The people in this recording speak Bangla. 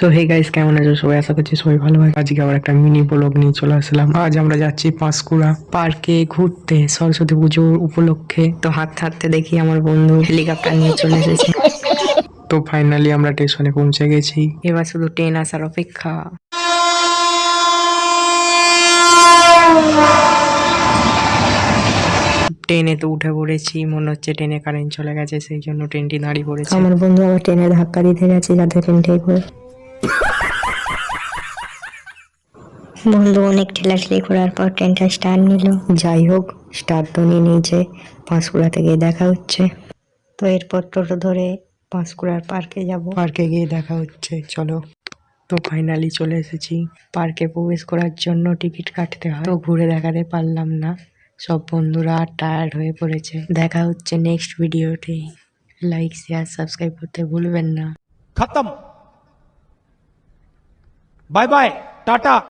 সো হে গাইস, কেমন আছো সবাই? আশা করছি সবাই ভালো হয়। আজকে আবার একটা মিনি ব্লগ নিয়ে চলে আসলাম। আজ আমরা যাচ্ছি পাঁশকুড়া পার্কে ঘুরতে সরস্বতী পুজোর উপলক্ষে। তো হাঁটতে হাঁটতে দেখি আমার বন্ধু হেলিকপ্টার নিয়ে চলে এসেছে। তো ফাইনালি আমরা স্টেশনে পৌঁছে গেছি, এবার শুধু ট্রেন আসার অপেক্ষা। ট্রেনে তো উঠে পড়েছি, মনে হচ্ছে ট্রেনে কারেন্ট চলে গেছে, সেই জন্য ট্রেনটি দাঁড়িয়ে পড়েছে। আমার বন্ধু আবার ট্রেনে ধাক্কা দিতে গেছে যাতে ট্রেনটাই করে। বন্ধু অনেক ঠেলাঠেলি করার পর ট্রেনটা স্টার্ট নিল। যাই হোক, স্টার্ট তো নিয়ে নিয়েছে। পাঁশকুড়া থেকে দেখা হচ্ছে। তো এরপর টোটো ধরে পাঁশকুড়ার পার্কে যাব। পার্কে গিয়ে দেখা হচ্ছে, চলো। তো ফাইনালি চলে এসেছি। পার্কে প্রবেশ করার জন্য টিকিট কাটতে হয়, তো ঘুরে দেখাতে পারলাম না। সব বন্ধুরা টায়ার্ড হয়ে পড়েছে। দেখা হচ্ছে নেক্সট ভিডিওতে। লাইক শেয়ার সাবস্ক্রাইব করতে ভুলবেন না। खत्म। Bye bye Tata.